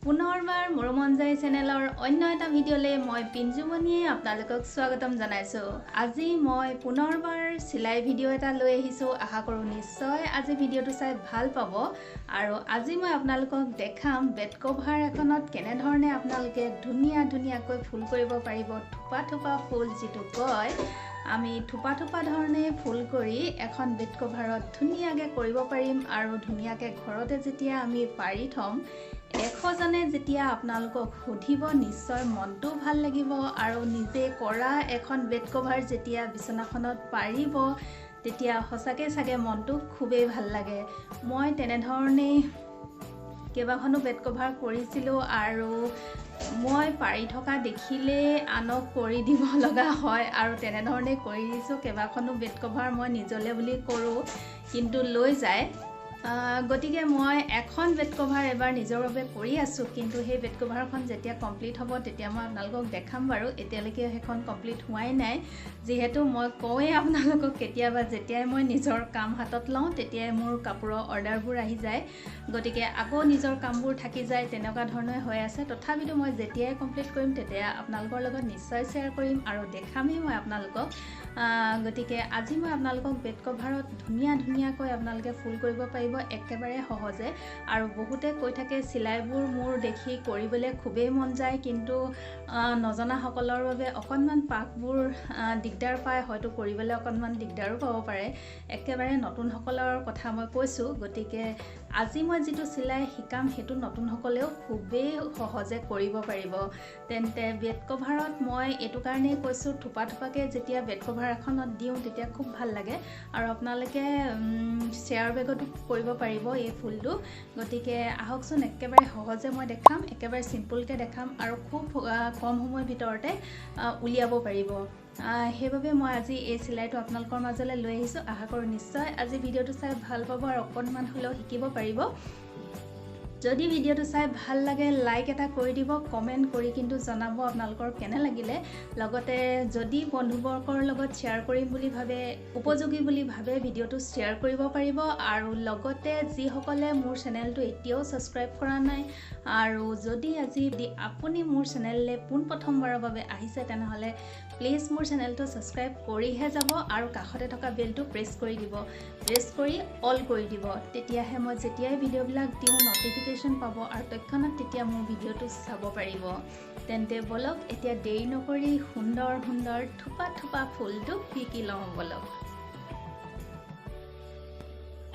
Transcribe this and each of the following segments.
পুনৰবাৰ মৰমঞ্জাই চেনেলৰ অন্য এটা ভিডিঅ'লৈ মই পিঞ্জুমণিয়ে আপোনালোকক স্বাগতম জনাইছোঁ। আজি মই পুনৰবাৰ চিলাই ভিডিঅ' এটা লৈ আহিছোঁ। আশা কৰোঁ নিশ্চয় আজি ভিডিঅ'টো চাই ভাল পাব। আৰু আজি মই আপোনালোকক দেখাম বেড কভাৰ এখনত কেনেধৰণে আপোনালোকে ধুনীয়াকৈ ফুল কৰিব পাৰিব। থোপা থোপা ফুল যিটো কয়, আমি থোপা থোপা ধৰণে ফুল কৰি এখন বেড কভাৰত ধুনীয়াকৈ কৰিব পাৰিম। আৰু ধুনীয়াকৈ ঘৰতে যেতিয়া আমি পাৰি থ'ম, এশজনে যেতিয়া আপোনালোকক সুধিব নিশ্চয় মনটো ভাল লাগিব। আৰু নিজে কৰা এখন বেড কভাৰ যেতিয়া বিচনাখনত পাৰিব তেতিয়া সঁচাকৈ চাগে মনটো খুবেই ভাল লাগে। মই তেনেধৰণেই কেইবাখনো বেড কভাৰ কৰিছিলোঁ আৰু মই পাৰি থকা দেখিলেই আনক কৰি দিব লগা হয় আৰু তেনেধৰণে কৰি দিছোঁ। কেইবাখনো বেড কভাৰ মই নিজলৈ বুলি কৰোঁ, কিন্তু লৈ যায়। গতিকে মই এখন বেড কভাৰ এবাৰ নিজৰ বাবে কৰি আছোঁ, কিন্তু সেই বেড কভাৰখন যেতিয়া কমপ্লিট হ'ব তেতিয়া মই আপোনালোকক দেখাম বাৰু। এতিয়ালৈকে সেইখন কমপ্লিট হোৱাই নাই, যিহেতু মই কওঁৱেই আপোনালোকক কেতিয়াবা যেতিয়াই মই নিজৰ কাম হাতত লওঁ তেতিয়াই মোৰ কাপোৰৰ অৰ্ডাৰবোৰ আহি যায়। গতিকে আকৌ নিজৰ কামবোৰ থাকি যায়, তেনেকুৱা ধৰণে হৈ আছে। তথাপিতো মই যেতিয়াই কমপ্লিট কৰিম তেতিয়া আপোনালোকৰ লগত নিশ্চয় শ্বেয়াৰ কৰিম আৰু দেখামেই মই আপোনালোকক। গতিকে আজি মই আপোনালোকক বেড কভাৰত ধুনীয়াকৈ আপোনালোকে ফুল কৰিব পাৰিব একেবাৰে সহজে। আৰু বহুতে কৈ থাকে চিলাইবোৰ মোৰ দেখি কৰিবলৈ খুবেই মন যায়, কিন্তু নজনাসকলৰ বাবে অকণমান পাকবোৰ দিগদাৰ পায়, হয়তো কৰিবলৈ অকণমান দিগদাৰো পাব পাৰে। একেবাৰে নতুনসকলৰ কথা মই কৈছোঁ। গতিকে আজি মই যিটো চিলাই শিকাম সেইটো নতুনসকলেও খুবেই সহজে কৰিব পাৰিব। তেন্তে বেড কভাৰত মই এইটো কাৰণেই কৈছোঁ, থোপা থোপাকৈ যেতিয়া বেড কভাৰ এখনত দিওঁ তেতিয়া খুব ভাল লাগে। আৰু আপোনালোকে শ্বেয়াৰ বেগতো কৰিব পাৰিব এই ফুলটো। গতিকে আহকচোন, একেবাৰে সহজে মই দেখাম, একেবাৰে চিম্পুলকৈ দেখাম আৰু খুব কম সময়ৰ ভিতৰতে উলিয়াব পাৰিব। সেইবাবে মই আজি এই চিলাইটো আপোনালোকৰ মাজলৈ লৈ আহিছোঁ। আশা কৰোঁ নিশ্চয় আজি ভিডিঅ'টো চাই ভাল পাব আৰু অকণমান হ'লেও শিকিব পাৰিব। যদি ভিডিঅ'টো চাই ভাল লাগে লাইক এটা কৰি দিব, কমেণ্ট কৰি কিন্তু জনাব আপোনালোকৰ কেনে লাগিলে। লগতে যদি বন্ধুবৰ্গৰ লগত শ্বেয়াৰ কৰিম বুলি ভাবে, উপযোগী বুলি ভাবে, ভিডিঅ'টো শ্বেয়াৰ কৰিব পাৰিব। আৰু লগতে যিসকলে মোৰ চেনেলটো এতিয়াও ছাবস্ক্ৰাইব কৰা নাই আৰু যদি আজি আপুনি মোৰ চেনেললৈ পোনপ্ৰথমবাৰৰ বাবে আহিছে, তেনেহ'লে প্লিজ মোৰ চেনেলটো ছাবস্ক্ৰাইব কৰিহে যাব আৰু কাষতে থকা বেলটো প্ৰেছ কৰি দিব, প্ৰেছ কৰি অল কৰি দিব। তেতিয়াহে মই যেতিয়াই ভিডিঅ'বিলাক দিওঁ নটিফিকেশ্যন পাব আৰু তৎক্ষণাত তেতিয়া মোৰ ভিডিঅ'টো চাব পাৰিব। তেন্তে বলক এতিয়া দেৰি নকৰি সুন্দৰ থোপা থোপা ফুলটো শিকি লওঁ বলক।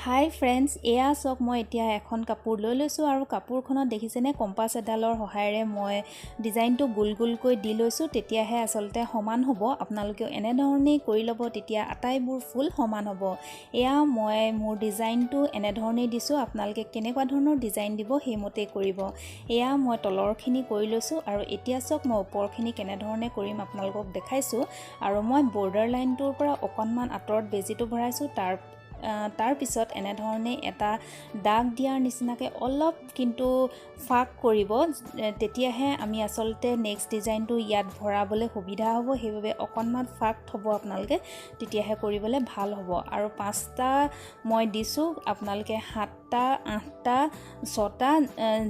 হাই ফ্ৰেণ্ডছ, এয়া চাওক, মই এতিয়া এখন কাপোৰ লৈ লৈছোঁ আৰু কাপোৰখনত দেখিছেনে কম্পাছ এডালৰ সহায়েৰে মই ডিজাইনটো গোলকৈ দি লৈছোঁ। তেতিয়াহে আচলতে সমান হ'ব। আপোনালোকেও এনেধৰণেই কৰি ল'ব, তেতিয়া আটাইবোৰ ফুল সমান হ'ব। এয়া মই মোৰ ডিজাইনটো এনেধৰণেই দিছোঁ, আপোনালোকে কেনেকুৱা ধৰণৰ ডিজাইন দিব সেইমতেই কৰিব। এয়া মই তলৰখিনি কৰি লৈছোঁ আৰু এতিয়া চাওক মই ওপৰখিনি কেনেধৰণে কৰিম আপোনালোকক দেখাইছোঁ। আৰু মই বৰ্ডাৰ লাইনটোৰ পৰা অকণমান আঁতৰত বেজিটো ভৰাইছোঁ। তাৰ পিছত এনেধৰণে এটা দাগ দিয়াৰ নিচিনাকৈ অলপ কিন্তু ফাঁক কৰিব, তেতিয়াহে আমি আচলতে নেক্সট ডিজাইনটো ইয়াত ভৰাবলৈ সুবিধা হ'ব। সেইবাবে অকণমান ফাঁক থ'ব আপোনালোকে, তেতিয়াহে কৰিবলৈ ভাল হ'ব। আৰু 5টা মই দিছোঁ, আপোনালোকে 7টা, 8টা, 6টা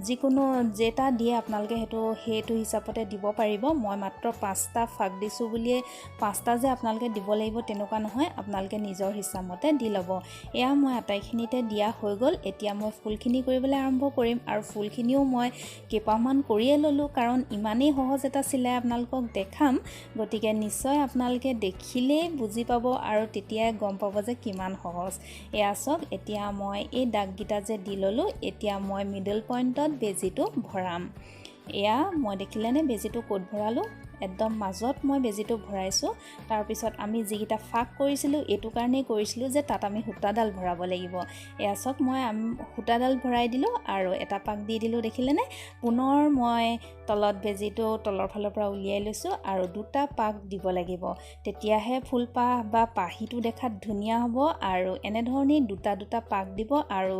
যিকোনো যেটা দিয়ে আপোনালোকে সেইটো হিচাপতে দিব পাৰিব। মই মাত্ৰ 5টা ফাঁক দিছোঁ বুলিয়ে 5টা যে আপোনালোকে দিব লাগিব তেনেকুৱা নহয়, আপোনালোকে নিজৰ হিচাপমতে দি ল'ব। এয়া মই আটাইখিনিতে দিয়া হৈ গ'ল। এতিয়া মই ফুলখিনি কৰিবলৈ আৰম্ভ কৰিম আৰু ফুলখিনিও মই কেইপাহমান কৰিয়ে ল'লোঁ, কাৰণ ইমানেই সহজ এটা চিলাই আপোনালোকক দেখাম। গতিকে নিশ্চয় আপোনালোকে দেখিলেই বুজি পাব আৰু তেতিয়াই গম পাব যে কিমান সহজ। এয়া চাওক, এতিয়া মই এই দাগকেইটা যে দি ল'লোঁ, এতিয়া মই মিডল পইণ্টত বেজিটো ভৰাম। এয়া মই দেখিলেনে বেজিটো ক'ত ভৰালোঁ, একদম মাজত মই বেজিটো ভৰাইছোঁ। তাৰপিছত আমি যিকেইটা ফাঁক কৰিছিলোঁ এইটো কাৰণেই কৰিছিলোঁ যে তাত আমি সূতাডাল ভৰাব লাগিব। এয়া চাওক, মই সূতাডাল ভৰাই দিলোঁ আৰু এটা পাক দি দিলোঁ, দেখিলেনে। পুনৰ মই তলত বেজিটো তলৰ ফালৰ পৰা উলিয়াই লৈছোঁ আৰু 2টা পাক দিব লাগিব, তেতিয়াহে ফুলপাহ বা পাহিটো দেখাত ধুনীয়া হ'ব। আৰু এনেধৰণেই 2টা পাক দিব আৰু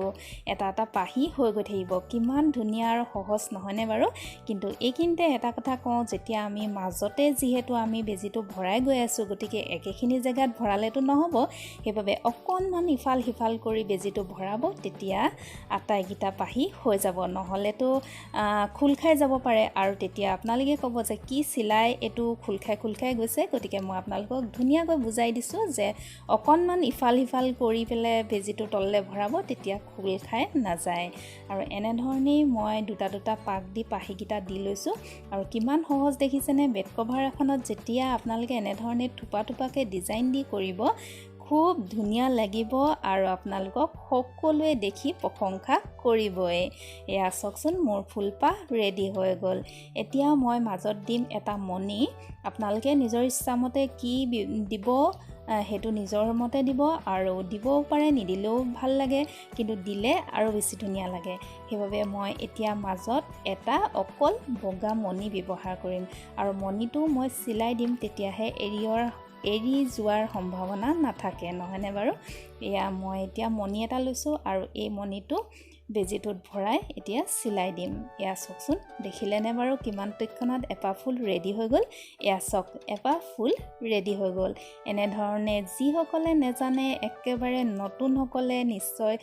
এটা পাহি হৈ গৈ থাকিব। কিমান ধুনীয়া আৰু সহজ নহয়নে বাৰু। কিন্তু এইখিনিতে এটা কথা কওঁ, যেতিয়া আমি মাজতে যিহেতু আমি বেজিটো ভৰাই গৈ আছোঁ গতিকে একেখিনি জেগাত ভৰালেতো নহ'ব সেইবাবে অকণমান ইফাল সিফাল কৰি বেজিটো ভৰাব তেতিয়া আটাইকেইটা পাহি হৈ যাব নহ'লেতো খোল খাই যাব পাৰে আৰু তেতিয়া আপোনালোকে ক'ব যে কি চিলাই এইটো খোল খাই গৈছে গতিকে মই আপোনালোকক ধুনীয়াকৈ বুজাই দিছোঁ যে অকণমান ইফাল সিফাল কৰি পেলাই বেজিটো তললৈ ভৰাব তেতিয়া খোল খাই নাযায় আৰু এনেধৰণেই মই দুটা পাক দি পাহিকেইটা দি লৈছোঁ আৰু কিমান সহজ দেখিছেনে বেড কভাৰ এখনত যেতিয়া আপোনালোকে এনেধৰণে থোপাকে ডিজাইন দি কৰিব খুব ধুনীয়া লাগিব আৰু আপোনালোকক সকলোৱে দেখি প্ৰশংসা কৰিবই এয়া চাওকচোন মোৰ ফুলপাহ ৰেডি হৈ গ'ল এতিয়া মই মাজত দিম এটা মণি আপোনালোকে নিজৰ ইচ্ছামতে কি দিব হেতু নিজৰ মতে দিব আৰু দিবও পাৰে নিদিলেও ভাল লাগে কিন্তু দিলে আৰু বেছি ধুনীয়া লাগে সেইবাবে মই এতিয়া মাজত এটা অকল বগা মণি ব্যৱহাৰ কৰিম আৰু মণিটো মই চিলাই দিম তেতিয়াহে এৰি যোৱাৰ সম্ভাৱনা নাথাকে নহয়নে বাৰু এয়া মই এতিয়া মণি এটা লৈছোঁ আৰু এই মণিটো বেজিটোত ভৰাই এতিয়া চিলাই দিম এয়া চাওকচোন দেখিলেনে বাৰু কিমান তৎক্ষণাত এপাহ ফুল ৰেডি হৈ গ'ল এয়া চাওক এপাহ ফুল ৰেডি হৈ গ'ল এনেধৰণে যিসকলে নেজানে একেবাৰে নতুনসকলে নিশ্চয়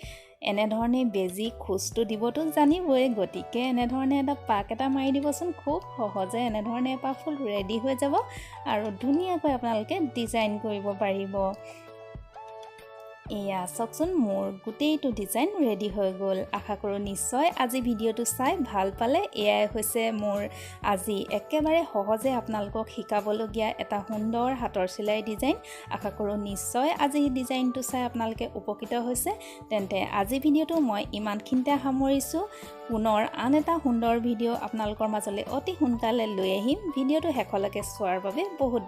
এনেধৰণে বেজি খোজটো দিবতো জানিবই গতিকে এনেধৰণে এটা পাক এটা মাৰি দিবচোন খুব সহজে এনেধৰণে এপাহ ফুল ৰেডি হৈ যাব আৰু ধুনীয়াকৈ আপোনালোকে ডিজাইন কৰিব পাৰিব এয়া চাওকচোন মোৰ গোটেইটো ডিজাইন ৰেডি হৈ গ'ল আশা কৰোঁ নিশ্চয় আজি ভিডিঅ'টো চাই ভাল পালে এয়াই হৈছে মোৰ আজি একেবাৰে সহজে আপোনালোকক শিকাবলগীয়া এটা সুন্দৰ হাতৰ চিলাই ডিজাইন আশা কৰোঁ নিশ্চয় আজি ডিজাইনটো চাই আপোনালোকে উপকৃত হৈছে তেন্তে আজি ভিডিঅ'টো মই ইমানখিনিতে সামৰিছোঁ পুনৰ আন এটা সুন্দৰ ভিডিঅ' আপোনালোকৰ মাজলৈ অতি সোনকালে লৈ আহিম ভিডিঅ'টো শেষলৈকে চোৱাৰ বাবে বহুত